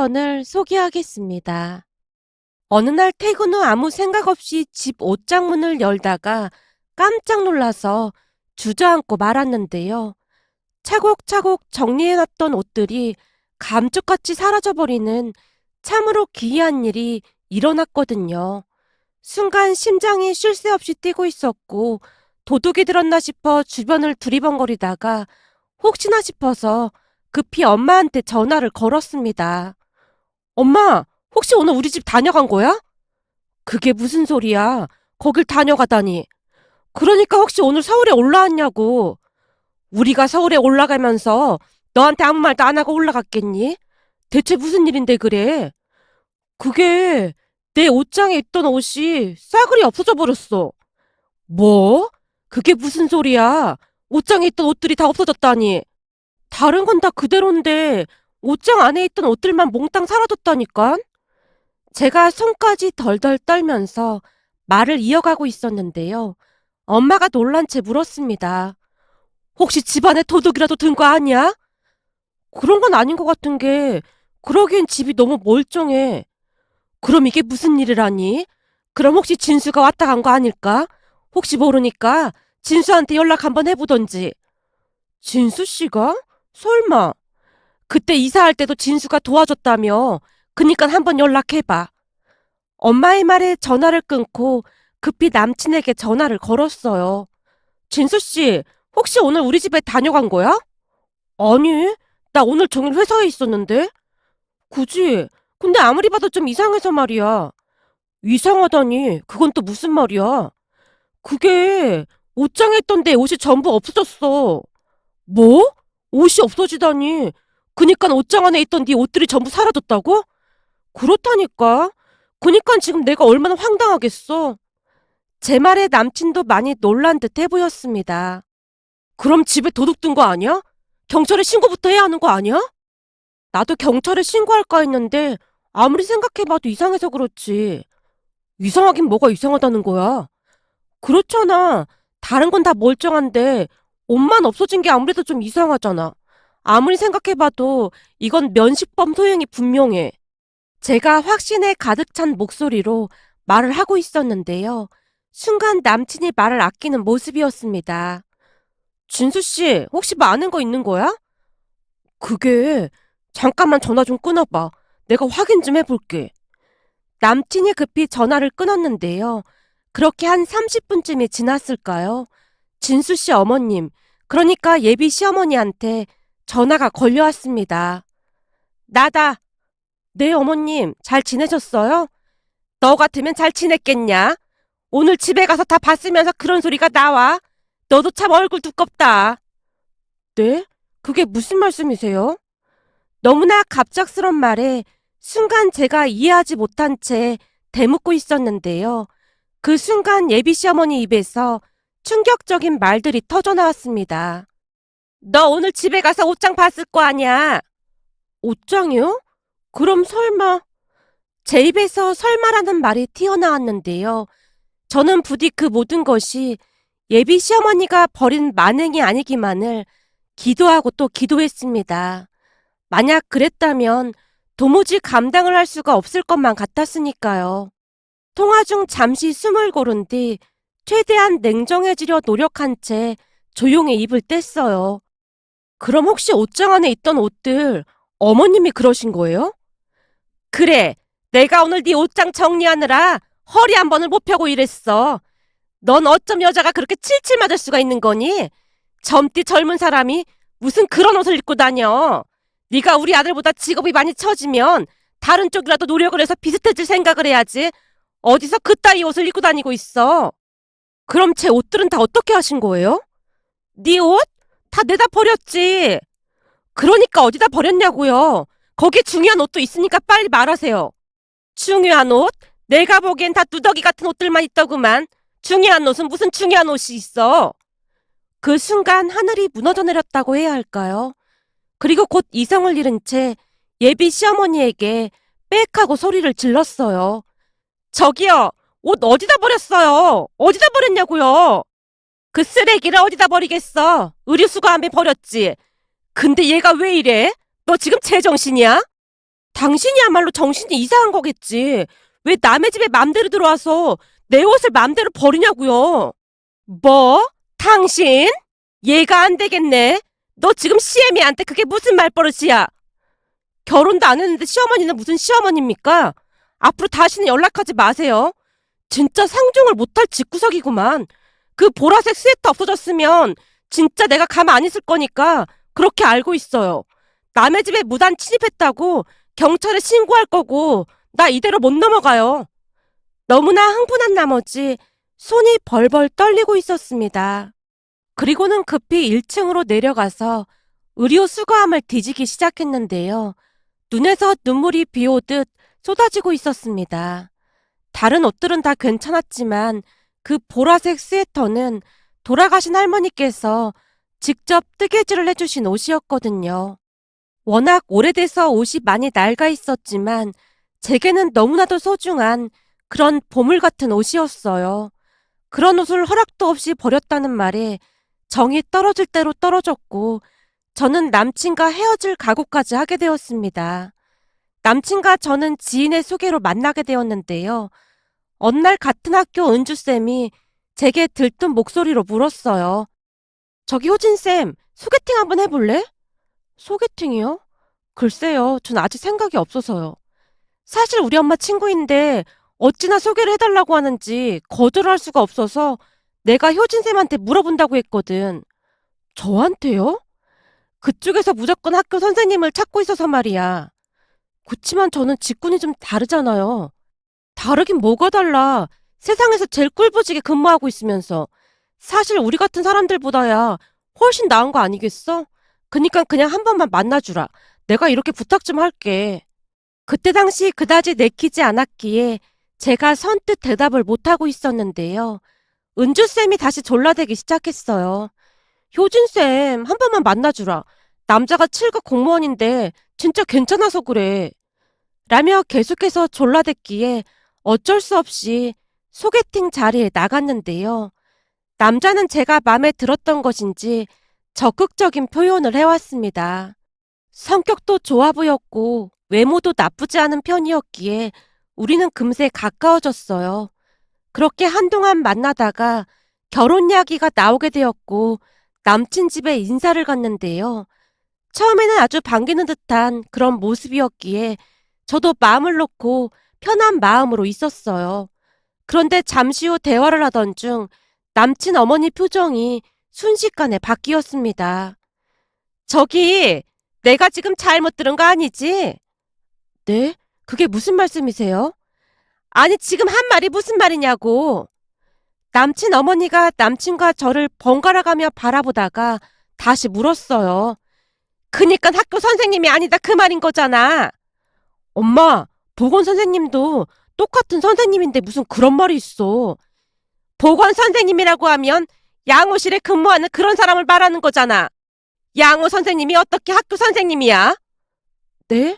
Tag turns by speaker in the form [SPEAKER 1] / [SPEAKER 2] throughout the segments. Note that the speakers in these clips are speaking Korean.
[SPEAKER 1] 사연을 소개하겠습니다. 어느 날 퇴근 후 아무 생각 없이 집 옷장문을 열다가 깜짝 놀라서 주저앉고 말았는데요. 차곡차곡 정리해놨던 옷들이 감쪽같이 사라져버리는 참으로 기이한 일이 일어났거든요. 순간 심장이 쉴 새 없이 뛰고 있었고 도둑이 들었나 싶어 주변을 두리번거리다가 혹시나 싶어서 급히 엄마한테 전화를 걸었습니다. 엄마, 혹시 오늘 우리 집 다녀간 거야? 그게 무슨 소리야? 거길 다녀가다니. 그러니까 혹시 오늘 서울에 올라왔냐고. 우리가 서울에 올라가면서 너한테 아무 말도 안 하고 올라갔겠니? 대체 무슨 일인데 그래? 그게 내 옷장에 있던 옷이 싸그리 없어져 버렸어. 뭐? 그게 무슨 소리야? 옷장에 있던 옷들이 다 없어졌다니. 다른 건 다 그대로인데 옷장 안에 있던 옷들만 몽땅 사라졌다니까? 제가 손까지 덜덜 떨면서 말을 이어가고 있었는데요. 엄마가 놀란 채 물었습니다. 혹시 집안에 도둑이라도 든 거 아니야? 그런 건 아닌 것 같은 게 그러기엔 집이 너무 멀쩡해. 그럼 이게 무슨 일이라니? 그럼 혹시 진수가 왔다 간 거 아닐까? 혹시 모르니까 진수한테 연락 한번 해보던지. 진수 씨가? 설마. 그때 이사할 때도 진수가 도와줬다며. 그니까 한번 연락해봐. 엄마의 말에 전화를 끊고 급히 남친에게 전화를 걸었어요. 진수 씨, 혹시 오늘 우리 집에 다녀간 거야? 아니, 나 오늘 종일 회사에 있었는데. 굳이? 근데 아무리 봐도 좀 이상해서 말이야. 이상하다니, 그건 또 무슨 말이야? 그게 옷장에 있던 내 옷이 전부 없어졌어. 뭐? 옷이 없어지다니. 그니까 옷장 안에 있던 네 옷들이 전부 사라졌다고? 그렇다니까. 그니까 지금 내가 얼마나 황당하겠어. 제 말에 남친도 많이 놀란 듯해 보였습니다. 그럼 집에 도둑 든 거 아니야? 경찰에 신고부터 해야 하는 거 아니야? 나도 경찰에 신고할까 했는데 아무리 생각해봐도 이상해서 그렇지. 이상하긴 뭐가 이상하다는 거야. 그렇잖아. 다른 건 다 멀쩡한데 옷만 없어진 게 아무래도 좀 이상하잖아. 아무리 생각해봐도 이건 면식범 소행이 분명해. 제가 확신에 가득 찬 목소리로 말을 하고 있었는데요. 순간 남친이 말을 아끼는 모습이었습니다. 진수 씨, 혹시 뭐 아는 거 있는 거야? 그게 잠깐만 전화 좀 끊어봐. 내가 확인 좀 해볼게. 남친이 급히 전화를 끊었는데요. 그렇게 한 30분쯤이 지났을까요? 진수 씨 어머님, 그러니까 예비 시어머니한테 전화가 걸려왔습니다. 나다. 네, 어머님, 잘 지내셨어요? 너 같으면 잘 지냈겠냐? 오늘 집에 가서 다 봤으면서 그런 소리가 나와. 너도 참 얼굴 두껍다. 네? 그게 무슨 말씀이세요? 너무나 갑작스런 말에 순간 제가 이해하지 못한 채 대묻고 있었는데요. 그 순간 예비 시어머니 입에서 충격적인 말들이 터져나왔습니다. 너 오늘 집에 가서 옷장 봤을 거 아니야? 옷장이요? 그럼 설마... 제 입에서 설마라는 말이 튀어나왔는데요. 저는 부디 그 모든 것이 예비 시어머니가 벌인 만행이 아니기만을 기도하고 또 기도했습니다. 만약 그랬다면 도무지 감당을 할 수가 없을 것만 같았으니까요. 통화 중 잠시 숨을 고른 뒤 최대한 냉정해지려 노력한 채 조용히 입을 뗐어요. 그럼 혹시 옷장 안에 있던 옷들 어머님이 그러신 거예요? 그래, 내가 오늘 네 옷장 정리하느라 허리 한 번을 못 펴고 일했어. 넌 어쩜 여자가 그렇게 칠칠 맞을 수가 있는 거니? 젊디 젊은 사람이 무슨 그런 옷을 입고 다녀. 네가 우리 아들보다 직업이 많이 처지면 다른 쪽이라도 노력을 해서 비슷해질 생각을 해야지. 어디서 그따위 옷을 입고 다니고 있어. 그럼 제 옷들은 다 어떻게 하신 거예요? 네 옷? 다 내다 버렸지. 그러니까 어디다 버렸냐고요. 거기에 중요한 옷도 있으니까 빨리 말하세요. 중요한 옷? 내가 보기엔 다 누더기 같은 옷들만 있더구만. 중요한 옷은 무슨 중요한 옷이 있어. 그 순간 하늘이 무너져 내렸다고 해야 할까요? 그리고 곧 이성을 잃은 채 예비 시어머니에게 빽 하고 소리를 질렀어요. 저기요, 옷 어디다 버렸어요? 어디다 버렸냐고요? 그 쓰레기를 어디다 버리겠어? 의류수거함에 버렸지. 근데 얘가 왜 이래? 너 지금 제정신이야? 당신이야말로 정신이 이상한 거겠지. 왜 남의 집에 맘대로 들어와서 내 옷을 맘대로 버리냐고요. 뭐? 당신? 얘가 안 되겠네. 너 지금 시애미한테 그게 무슨 말버릇이야? 결혼도 안 했는데 시어머니는 무슨 시어머니입니까? 앞으로 다시는 연락하지 마세요. 진짜 상종을 못할 집구석이구만. 그 보라색 스웨터 없어졌으면 진짜 내가 가만 안 있을 거니까 그렇게 알고 있어요. 남의 집에 무단 침입했다고 경찰에 신고할 거고 나 이대로 못 넘어가요. 너무나 흥분한 나머지 손이 벌벌 떨리고 있었습니다. 그리고는 급히 1층으로 내려가서 의료 수거함을 뒤지기 시작했는데요. 눈에서 눈물이 비 오듯 쏟아지고 있었습니다. 다른 옷들은 다 괜찮았지만 그 보라색 스웨터는 돌아가신 할머니께서 직접 뜨개질을 해주신 옷이었거든요. 워낙 오래돼서 옷이 많이 낡아 있었지만 제게는 너무나도 소중한 그런 보물 같은 옷이었어요. 그런 옷을 허락도 없이 버렸다는 말에 정이 떨어질 대로 떨어졌고 저는 남친과 헤어질 각오까지 하게 되었습니다. 남친과 저는 지인의 소개로 만나게 되었는데요. 어느 날 같은 학교 은주쌤이 제게 들뜬 목소리로 물었어요. 저기 효진쌤, 소개팅 한번 해볼래? 소개팅이요? 글쎄요, 전 아직 생각이 없어서요. 사실 우리 엄마 친구인데 어찌나 소개를 해달라고 하는지 거절할 수가 없어서 내가 효진쌤한테 물어본다고 했거든. 저한테요? 그쪽에서 무조건 학교 선생님을 찾고 있어서 말이야. 그치만 저는 직군이 좀 다르잖아요. 다르긴 뭐가 달라. 세상에서 제일 꿀부지게 근무하고 있으면서. 사실 우리 같은 사람들보다야 훨씬 나은 거 아니겠어? 그니까 그냥 한 번만 만나주라. 내가 이렇게 부탁 좀 할게. 그때 당시 그다지 내키지 않았기에 제가 선뜻 대답을 못하고 있었는데요. 은주쌤이 다시 졸라대기 시작했어요. 효진쌤, 한 번만 만나주라. 남자가 7급 공무원인데 진짜 괜찮아서 그래. 라며 계속해서 졸라댔기에 어쩔 수 없이 소개팅 자리에 나갔는데요. 남자는 제가 마음에 들었던 것인지 적극적인 표현을 해왔습니다. 성격도 좋아 보였고 외모도 나쁘지 않은 편이었기에 우리는 금세 가까워졌어요. 그렇게 한동안 만나다가 결혼 이야기가 나오게 되었고 남친 집에 인사를 갔는데요. 처음에는 아주 반기는 듯한 그런 모습이었기에 저도 마음을 놓고 편한 마음으로 있었어요. 그런데 잠시 후 대화를 하던 중 남친 어머니 표정이 순식간에 바뀌었습니다. 저기, 내가 지금 잘못 들은 거 아니지? 네? 그게 무슨 말씀이세요? 아니, 지금 한 말이 무슨 말이냐고. 남친 어머니가 남친과 저를 번갈아가며 바라보다가 다시 물었어요. 그니까 학교 선생님이 아니다 그 말인 거잖아. 엄마, 보건 선생님도 똑같은 선생님인데 무슨 그런 말이 있어. 보건 선생님이라고 하면 양호실에 근무하는 그런 사람을 말하는 거잖아. 양호 선생님이 어떻게 학교 선생님이야? 네?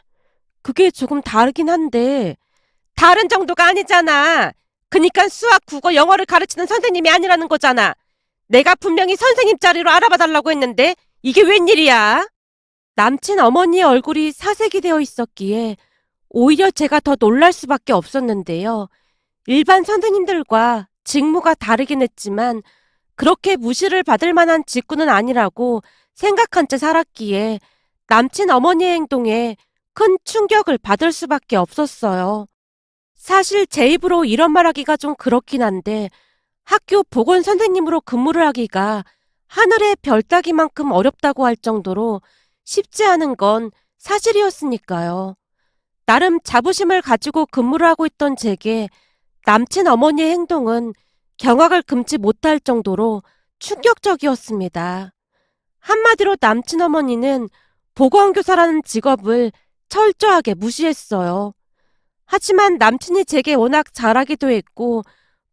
[SPEAKER 1] 그게 조금 다르긴 한데. 다른 정도가 아니잖아. 그니까 수학, 국어, 영어를 가르치는 선생님이 아니라는 거잖아. 내가 분명히 선생님 자리로 알아봐 달라고 했는데 이게 웬일이야? 남친 어머니의 얼굴이 사색이 되어 있었기에 오히려 제가 더 놀랄 수밖에 없었는데요. 일반 선생님들과 직무가 다르긴 했지만 그렇게 무시를 받을 만한 직군은 아니라고 생각한 채 살았기에 남친 어머니의 행동에 큰 충격을 받을 수밖에 없었어요. 사실 제 입으로 이런 말하기가 좀 그렇긴 한데 학교 보건 선생님으로 근무를 하기가 하늘의 별 따기만큼 어렵다고 할 정도로 쉽지 않은 건 사실이었으니까요. 나름 자부심을 가지고 근무를 하고 있던 제게 남친 어머니의 행동은 경악을 금치 못할 정도로 충격적이었습니다. 한마디로 남친 어머니는 보건교사라는 직업을 철저하게 무시했어요. 하지만 남친이 제게 워낙 잘하기도 했고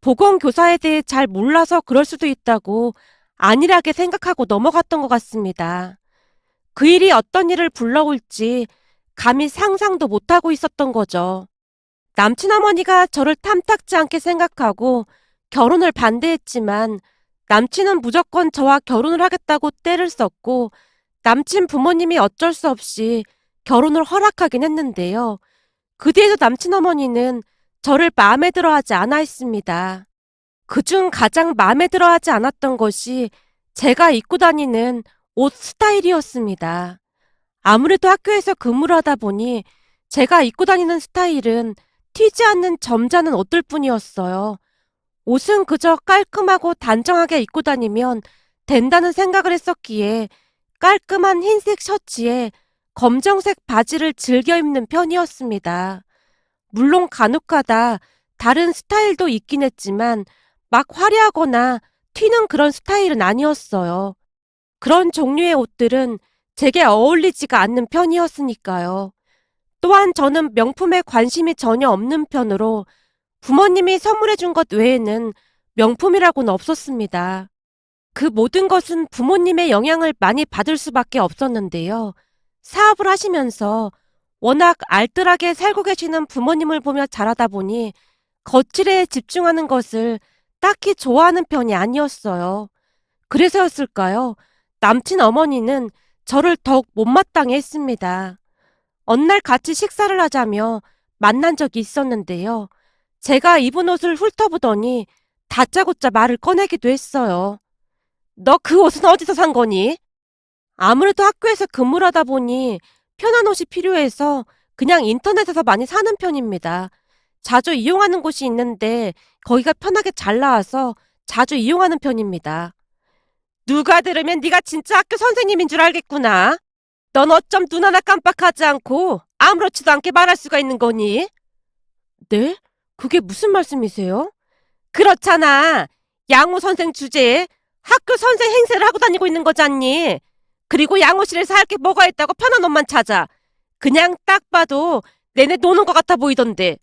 [SPEAKER 1] 보건교사에 대해 잘 몰라서 그럴 수도 있다고 안일하게 생각하고 넘어갔던 것 같습니다. 그 일이 어떤 일을 불러올지 감히 상상도 못하고 있었던 거죠. 남친 어머니가 저를 탐탁지 않게 생각하고 결혼을 반대했지만 남친은 무조건 저와 결혼을 하겠다고 떼를 썼고 남친 부모님이 어쩔 수 없이 결혼을 허락하긴 했는데요. 그 뒤에도 남친 어머니는 저를 마음에 들어 하지 않아 했습니다. 그중 가장 마음에 들어 하지 않았던 것이 제가 입고 다니는 옷 스타일이었습니다. 아무래도 학교에서 근무를 하다 보니 제가 입고 다니는 스타일은 튀지 않는 점잖은 옷들 뿐이었어요. 옷은 그저 깔끔하고 단정하게 입고 다니면 된다는 생각을 했었기에 깔끔한 흰색 셔츠에 검정색 바지를 즐겨 입는 편이었습니다. 물론 간혹가다 다른 스타일도 있긴 했지만 막 화려하거나 튀는 그런 스타일은 아니었어요. 그런 종류의 옷들은 제게 어울리지가 않는 편이었으니까요. 또한 저는 명품에 관심이 전혀 없는 편으로 부모님이 선물해 준 것 외에는 명품이라고는 없었습니다. 그 모든 것은 부모님의 영향을 많이 받을 수밖에 없었는데요. 사업을 하시면서 워낙 알뜰하게 살고 계시는 부모님을 보며 자라다 보니 거칠에 집중하는 것을 딱히 좋아하는 편이 아니었어요. 그래서였을까요? 남친 어머니는 저를 더욱 못마땅해 했습니다. 어느 날 같이 식사를 하자며 만난 적이 있었는데요. 제가 입은 옷을 훑어보더니 다짜고짜 말을 꺼내기도 했어요. 너 그 옷은 어디서 산 거니? 아무래도 학교에서 근무를 하다 보니 편한 옷이 필요해서 그냥 인터넷에서 많이 사는 편입니다. 자주 이용하는 곳이 있는데 거기가 편하게 잘 나와서 자주 이용하는 편입니다. 누가 들으면 네가 진짜 학교 선생님인 줄 알겠구나. 넌 어쩜 눈 하나 깜빡하지 않고 아무렇지도 않게 말할 수가 있는 거니? 네? 그게 무슨 말씀이세요? 그렇잖아. 양호 선생 주제에 학교 선생 행세를 하고 다니고 있는 거잖니. 그리고 양호실에서 할 게 뭐가 있다고 편한 옷만 찾아. 그냥 딱 봐도 내내 노는 것 같아 보이던데.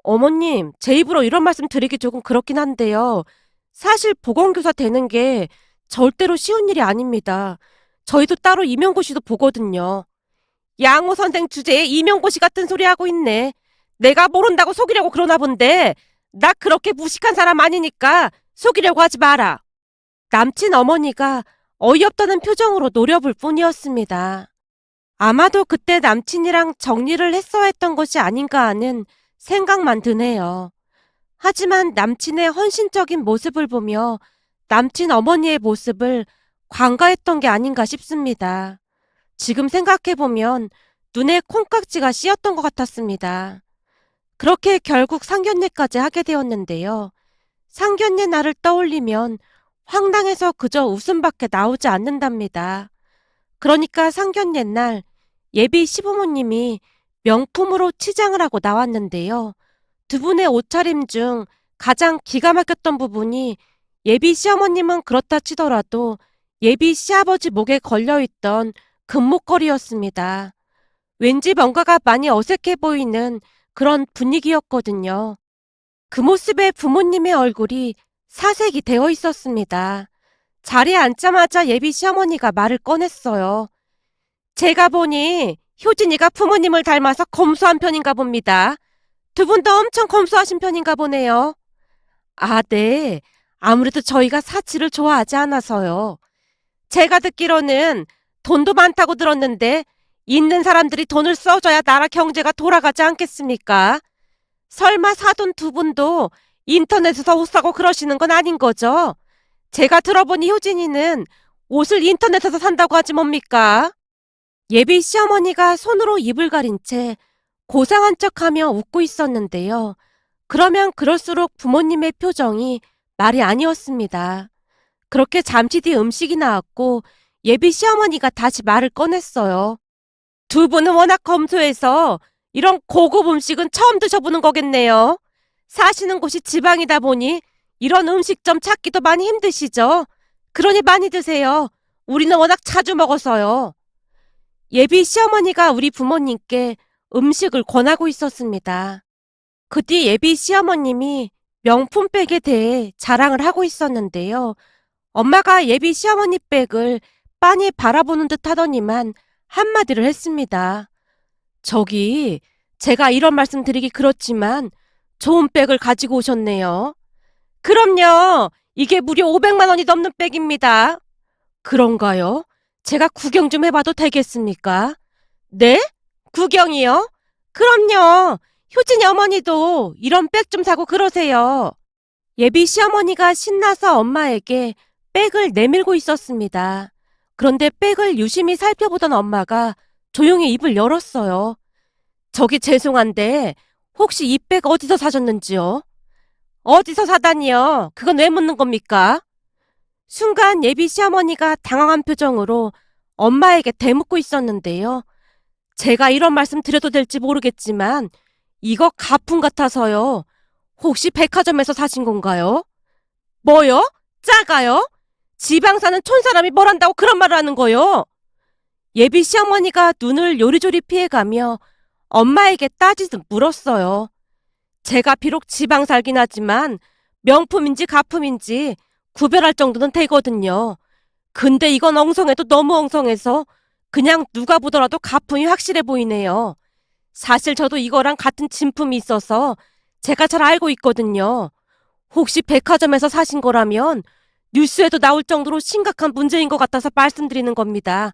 [SPEAKER 1] 어머님, 제 입으로 이런 말씀 드리기 조금 그렇긴 한데요. 사실 보건교사 되는 게 절대로 쉬운 일이 아닙니다. 저희도 따로 임용고시도 보거든요. 양호 선생 주제에 임용고시 같은 소리 하고 있네. 내가 모른다고 속이려고 그러나 본데 나 그렇게 무식한 사람 아니니까 속이려고 하지 마라. 남친 어머니가 어이없다는 표정으로 노려볼 뿐이었습니다. 아마도 그때 남친이랑 정리를 했어야 했던 것이 아닌가 하는 생각만 드네요. 하지만 남친의 헌신적인 모습을 보며 남친 어머니의 모습을 관가했던 게 아닌가 싶습니다. 지금 생각해보면 눈에 콩깍지가 씌었던 것 같았습니다. 그렇게 결국 상견례까지 하게 되었는데요. 상견례 날을 떠올리면 황당해서 그저 웃음밖에 나오지 않는답니다. 그러니까 상견례 날 예비 시부모님이 명품으로 치장을 하고 나왔는데요. 두 분의 옷차림 중 가장 기가 막혔던 부분이 예비 시어머님은 그렇다 치더라도 예비 시아버지 목에 걸려있던 금목걸이였습니다. 왠지 뭔가가 많이 어색해 보이는 그런 분위기였거든요. 그 모습에 부모님의 얼굴이 사색이 되어 있었습니다. 자리에 앉자마자 예비 시어머니가 말을 꺼냈어요. 제가 보니 효진이가 부모님을 닮아서 검소한 편인가 봅니다. 두 분도 엄청 검소하신 편인가 보네요. 아, 네. 아무래도 저희가 사치를 좋아하지 않아서요. 제가 듣기로는 돈도 많다고 들었는데 있는 사람들이 돈을 써줘야 나라 경제가 돌아가지 않겠습니까? 설마 사돈 두 분도 인터넷에서 옷 사고 그러시는 건 아닌 거죠? 제가 들어보니 효진이는 옷을 인터넷에서 산다고 하지 뭡니까? 예비 시어머니가 손으로 입을 가린 채 고상한 척하며 웃고 있었는데요. 그러면 그럴수록 부모님의 표정이 말이 아니었습니다. 그렇게 잠시 뒤 음식이 나왔고 예비 시어머니가 다시 말을 꺼냈어요. 두 분은 워낙 검소해서 이런 고급 음식은 처음 드셔보는 거겠네요. 사시는 곳이 지방이다 보니 이런 음식점 찾기도 많이 힘드시죠? 그러니 많이 드세요. 우리는 워낙 자주 먹어서요. 예비 시어머니가 우리 부모님께 음식을 권하고 있었습니다. 그 뒤 예비 시어머님이 명품백에 대해 자랑을 하고 있었는데요. 엄마가 예비 시어머니 백을 빤히 바라보는 듯 하더니만 한마디를 했습니다. 저기, 제가 이런 말씀 드리기 그렇지만 좋은 백을 가지고 오셨네요. 그럼요. 이게 무려 500만 원이 넘는 백입니다. 그런가요? 제가 구경 좀 해봐도 되겠습니까? 네? 구경이요? 그럼요. 효진이 어머니도 이런 백 좀 사고 그러세요. 예비 시어머니가 신나서 엄마에게 백을 내밀고 있었습니다. 그런데 백을 유심히 살펴보던 엄마가 조용히 입을 열었어요. 저기 죄송한데 혹시 이 백 어디서 사셨는지요? 어디서 사다니요? 그건 왜 묻는 겁니까? 순간 예비 시어머니가 당황한 표정으로 엄마에게 대묻고 있었는데요. 제가 이런 말씀 드려도 될지 모르겠지만 이거 가품 같아서요. 혹시 백화점에서 사신 건가요? 뭐요? 작아요? 지방 사는 촌사람이 뭘 한다고 그런 말을 하는 거요? 예비 시어머니가 눈을 요리조리 피해가며 엄마에게 따지듯 물었어요. 제가 비록 지방 살긴 하지만 명품인지 가품인지 구별할 정도는 되거든요. 근데 이건 엉성해도 너무 엉성해서 그냥 누가 보더라도 가품이 확실해 보이네요. 사실 저도 이거랑 같은 진품이 있어서 제가 잘 알고 있거든요. 혹시 백화점에서 사신 거라면 뉴스에도 나올 정도로 심각한 문제인 것 같아서 말씀드리는 겁니다.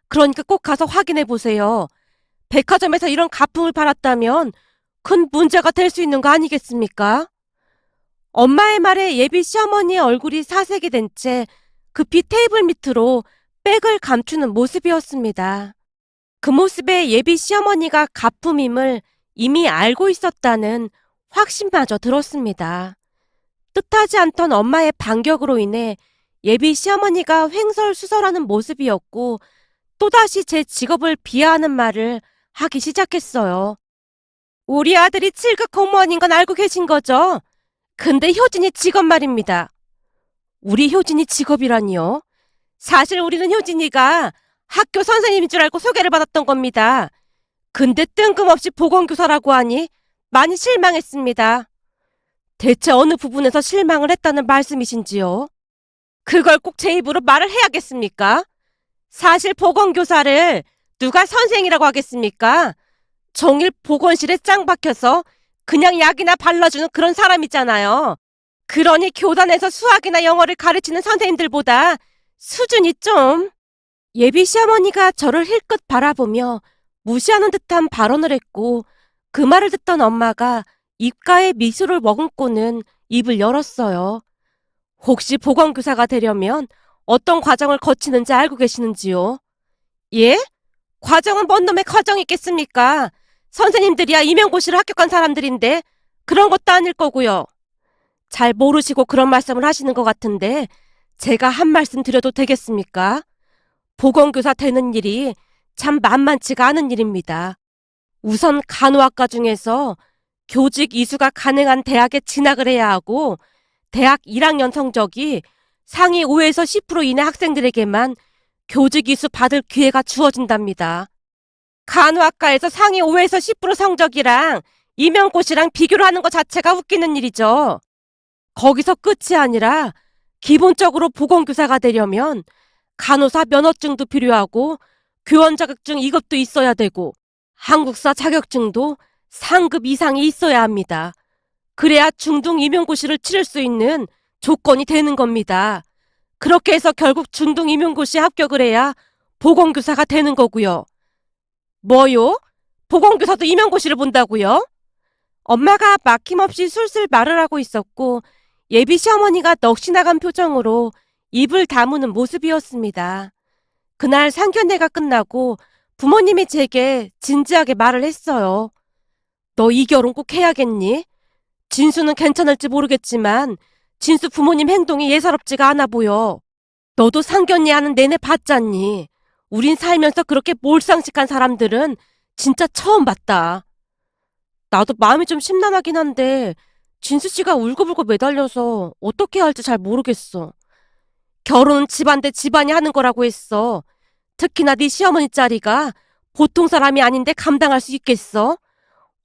[SPEAKER 1] 그러니까 꼭 가서 확인해 보세요. 백화점에서 이런 가품을 팔았다면 큰 문제가 될 수 있는 거 아니겠습니까? 엄마의 말에 예비 시어머니의 얼굴이 사색이 된 채 급히 테이블 밑으로 백을 감추는 모습이었습니다. 그 모습에 예비 시어머니가 가품임을 이미 알고 있었다는 확신마저 들었습니다. 뜻하지 않던 엄마의 반격으로 인해 예비 시어머니가 횡설수설하는 모습이었고 또다시 제 직업을 비하하는 말을 하기 시작했어요. 우리 아들이 7급 공무원인 건 알고 계신 거죠? 근데 효진이 직업 말입니다. 우리 효진이 직업이라니요? 사실 우리는 효진이가 학교 선생님인 줄 알고 소개를 받았던 겁니다. 근데 뜬금없이 보건교사라고 하니 많이 실망했습니다. 대체 어느 부분에서 실망을 했다는 말씀이신지요? 그걸 꼭 제 입으로 말을 해야겠습니까? 사실 보건교사를 누가 선생이라고 하겠습니까? 종일 보건실에 짱 박혀서 그냥 약이나 발라주는 그런 사람이잖아요. 그러니 교단에서 수학이나 영어를 가르치는 선생님들보다 수준이 좀... 예비 시어머니가 저를 힐끗 바라보며 무시하는 듯한 발언을 했고 그 말을 듣던 엄마가 입가에 미소를 머금고는 입을 열었어요. 혹시 보건교사가 되려면 어떤 과정을 거치는지 알고 계시는지요? 예? 과정은 뭔 놈의 과정이 있겠습니까? 선생님들이야 임용고시를 합격한 사람들인데 그런 것도 아닐 거고요. 잘 모르시고 그런 말씀을 하시는 것 같은데 제가 한 말씀 드려도 되겠습니까? 보건교사 되는 일이 참 만만치가 않은 일입니다. 우선 간호학과 중에서 교직 이수가 가능한 대학에 진학을 해야 하고 대학 1학년 성적이 상위 5에서 10% 이내 학생들에게만 교직 이수 받을 기회가 주어진답니다. 간호학과에서 상위 5에서 10% 성적이랑 임용고시랑 비교를 하는 것 자체가 웃기는 일이죠. 거기서 끝이 아니라 기본적으로 보건교사가 되려면 간호사 면허증도 필요하고 교원 자격증 2급도 있어야 되고 한국사 자격증도 상급 이상이 있어야 합니다. 그래야 중등 임용고시를 치를 수 있는 조건이 되는 겁니다. 그렇게 해서 결국 중등 임용고시 합격을 해야 보건교사가 되는 거고요. 뭐요? 보건교사도 임용고시를 본다고요? 엄마가 막힘없이 술술 말을 하고 있었고 예비 시어머니가 넋이 나간 표정으로 입을 다무는 모습이었습니다. 그날 상견례가 끝나고 부모님이 제게 진지하게 말을 했어요. 너 이 결혼 꼭 해야겠니? 진수는 괜찮을지 모르겠지만 진수 부모님 행동이 예사롭지가 않아 보여. 너도 상견례 하는 내내 봤잖니. 우린 살면서 그렇게 몰상식한 사람들은 진짜 처음 봤다. 나도 마음이 좀 심란하긴 한데 진수 씨가 울고불고 매달려서 어떻게 할지 잘 모르겠어. 결혼은 집안 대 집안이 하는 거라고 했어. 특히나 네 시어머니 자리가 보통 사람이 아닌데 감당할 수 있겠어?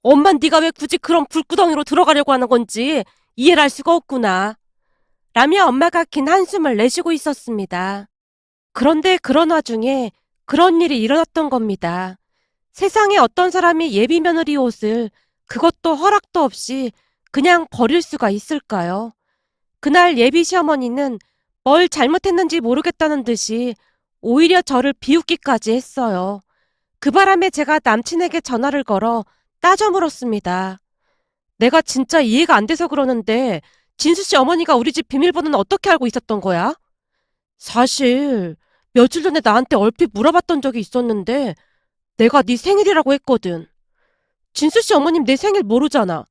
[SPEAKER 1] 엄만 네가 왜 굳이 그런 불구덩이로 들어가려고 하는 건지 이해를 할 수가 없구나. 라며 엄마가 긴 한숨을 내쉬고 있었습니다. 그런데 그런 와중에 그런 일이 일어났던 겁니다. 세상에 어떤 사람이 예비 며느리 옷을 그것도 허락도 없이 그냥 버릴 수가 있을까요? 그날 예비 시어머니는 뭘 잘못했는지 모르겠다는 듯이 오히려 저를 비웃기까지 했어요. 그 바람에 제가 남친에게 전화를 걸어 따져 물었습니다. 내가 진짜 이해가 안 돼서 그러는데 진수 씨 어머니가 우리 집 비밀번호는 어떻게 알고 있었던 거야? 사실 며칠 전에 나한테 얼핏 물어봤던 적이 있었는데 내가 네 생일이라고 했거든. 진수 씨 어머님 내 생일 모르잖아.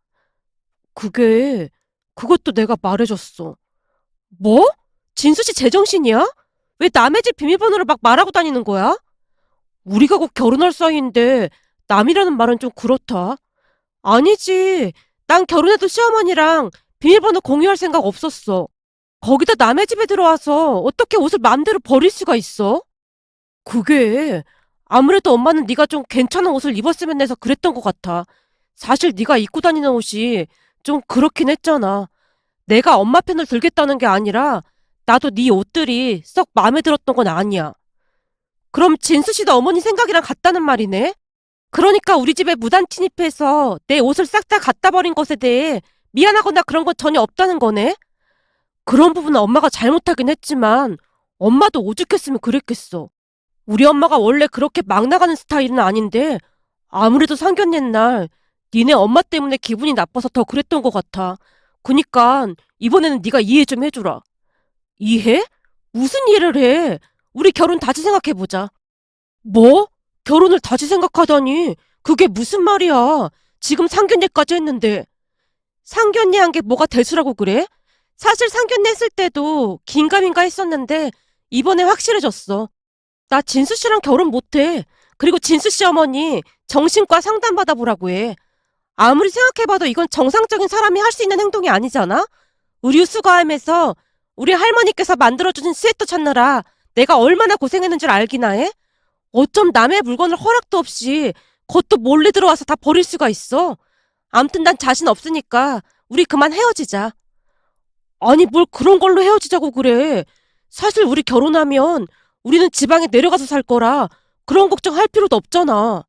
[SPEAKER 1] 그게 그것도 내가 말해줬어. 뭐? 진수 씨 제정신이야? 왜 남의 집 비밀번호를 막 말하고 다니는 거야? 우리가 곧 결혼할 사이인데 남이라는 말은 좀 그렇다. 아니지. 난 결혼해도 시어머니랑 비밀번호 공유할 생각 없었어. 거기다 남의 집에 들어와서 어떻게 옷을 마음대로 버릴 수가 있어? 그게 아무래도 엄마는 네가 좀 괜찮은 옷을 입었으면 해서 그랬던 것 같아. 사실 네가 입고 다니는 옷이 좀 그렇긴 했잖아. 내가 엄마 편을 들겠다는 게 아니라 나도 네 옷들이 썩 마음에 들었던 건 아니야. 그럼 진수 씨도 어머니 생각이랑 같다는 말이네? 그러니까 우리 집에 무단 침입해서 내 옷을 싹 다 갖다 버린 것에 대해 미안하거나 그런 건 전혀 없다는 거네? 그런 부분은 엄마가 잘못하긴 했지만 엄마도 오죽했으면 그랬겠어. 우리 엄마가 원래 그렇게 막 나가는 스타일은 아닌데 아무래도 상견례 날 니네 엄마 때문에 기분이 나빠서 더 그랬던 것 같아. 그니까 이번에는 네가 이해 좀 해주라. 이해? 무슨 이해를 해? 우리 결혼 다시 생각해보자. 뭐? 결혼을 다시 생각하다니 그게 무슨 말이야. 지금 상견례까지 했는데. 상견례한 게 뭐가 대수라고 그래? 사실 상견례 했을 때도 긴가민가 했었는데 이번에 확실해졌어. 나 진수 씨랑 결혼 못해. 그리고 진수 씨 어머니 정신과 상담 받아보라고 해. 아무리 생각해봐도 이건 정상적인 사람이 할 수 있는 행동이 아니잖아? 의류 수거함에서 우리 할머니께서 만들어주신 스웨터 찾느라 내가 얼마나 고생했는 줄 알기나 해? 어쩜 남의 물건을 허락도 없이 겉도 몰래 들어와서 다 버릴 수가 있어? 암튼 난 자신 없으니까 우리 그만 헤어지자. 아니 뭘 그런 걸로 헤어지자고 그래. 사실 우리 결혼하면 우리는 지방에 내려가서 살 거라 그런 걱정할 필요도 없잖아.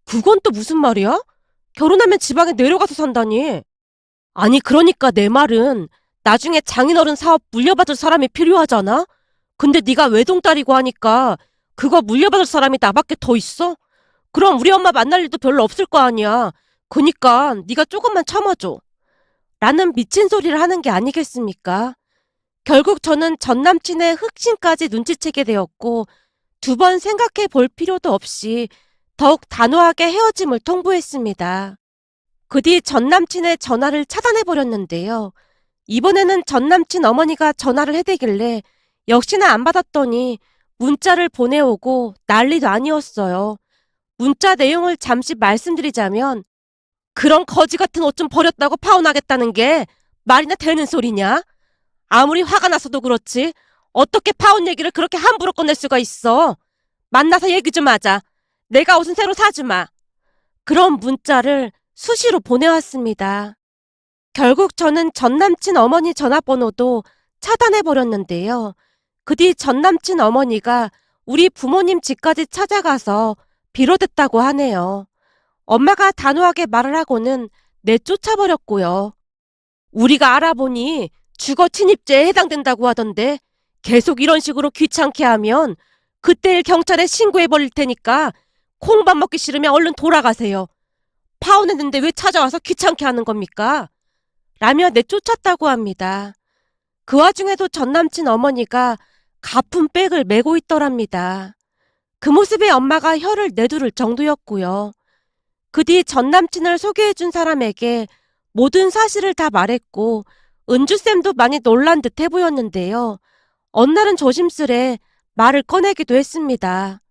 [SPEAKER 1] 그건 또 무슨 말이야? 결혼하면 지방에 내려가서 산다니. 아니 그러니까 내 말은 나중에 장인어른 사업 물려받을 사람이 필요하잖아? 근데 네가 외동딸이고 하니까 그거 물려받을 사람이 나밖에 더 있어? 그럼 우리 엄마 만날 일도 별로 없을 거 아니야. 그니까 네가 조금만 참아줘. 라는 미친 소리를 하는 게 아니겠습니까? 결국 저는 전 남친의 흑심까지 눈치채게 되었고 두 번 생각해 볼 필요도 없이 더욱 단호하게 헤어짐을 통보했습니다. 그 뒤 전 남친의 전화를 차단해버렸는데요. 이번에는 전 남친 어머니가 전화를 해대길래 역시나 안 받았더니 문자를 보내오고 난리도 아니었어요. 문자 내용을 잠시 말씀드리자면 그런 거지 같은 옷 좀 버렸다고 파혼하겠다는 게 말이나 되는 소리냐? 아무리 화가 나서도 그렇지 어떻게 파혼 얘기를 그렇게 함부로 꺼낼 수가 있어? 만나서 얘기 좀 하자. 내가 옷은 새로 사주마. 그런 문자를 수시로 보내왔습니다. 결국 저는 전남친 어머니 전화번호도 차단해버렸는데요. 그 뒤 전남친 어머니가 우리 부모님 집까지 찾아가서 빌어댔다고 하네요. 엄마가 단호하게 말을 하고는 내쫓아버렸고요. 우리가 알아보니 주거 침입죄에 해당된다고 하던데 계속 이런 식으로 귀찮게 하면 그때일 경찰에 신고해버릴 테니까 콩밥 먹기 싫으면 얼른 돌아가세요. 파혼했는데 왜 찾아와서 귀찮게 하는 겁니까? 라며 내쫓았다고 합니다. 그 와중에도 전남친 어머니가 가품 백을 메고 있더랍니다. 그 모습에 엄마가 혀를 내두를 정도였고요. 그 뒤 전남친을 소개해준 사람에게 모든 사실을 다 말했고 은주쌤도 많이 놀란 듯해 보였는데요. 어느 날은 조심스레 말을 꺼내기도 했습니다.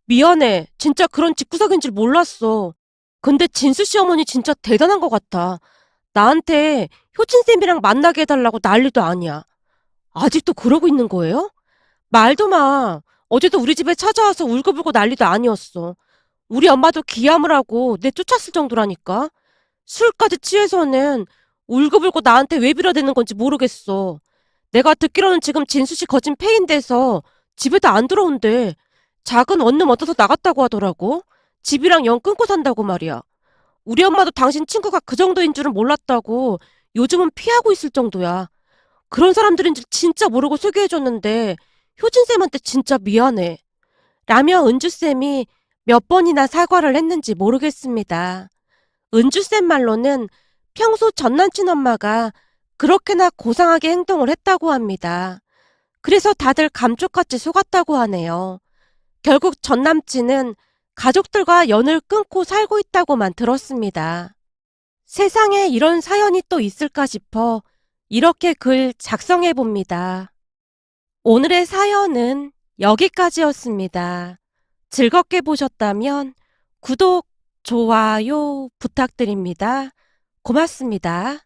[SPEAKER 1] 미안해. 진짜 그런 집구석인 줄 몰랐어. 근데 진수 씨 어머니 진짜 대단한 것 같아. 나한테 효진쌤이랑 만나게 해달라고 난리도 아니야. 아직도 그러고 있는 거예요? 말도 마. 어제도 우리 집에 찾아와서 울고불고 난리도 아니었어. 우리 엄마도 기함을 하고 내쫓았을 정도라니까. 술까지 취해서는 울고불고 나한테 왜 빌어대는 건지 모르겠어. 내가 듣기로는 지금 진수 씨 거진 폐인돼서 집에도 안 들어온대. 작은 원룸 얻어서 나갔다고 하더라고. 집이랑 영 끊고 산다고 말이야. 우리 엄마도 당신 친구가 그 정도인 줄은 몰랐다고 요즘은 피하고 있을 정도야. 그런 사람들인 줄 진짜 모르고 소개해줬는데 효진쌤한테 진짜 미안해. 라며 은주쌤이 몇 번이나 사과를 했는지 모르겠습니다. 은주쌤 말로는 평소 전남친 엄마가 그렇게나 고상하게 행동을 했다고 합니다. 그래서 다들 감쪽같이 속았다고 하네요. 결국 전남친은 가족들과 연을 끊고 살고 있다고만 들었습니다. 세상에 이런 사연이 또 있을까 싶어 이렇게 글 작성해 봅니다. 오늘의 사연은 여기까지였습니다. 즐겁게 보셨다면 구독, 좋아요 부탁드립니다. 고맙습니다.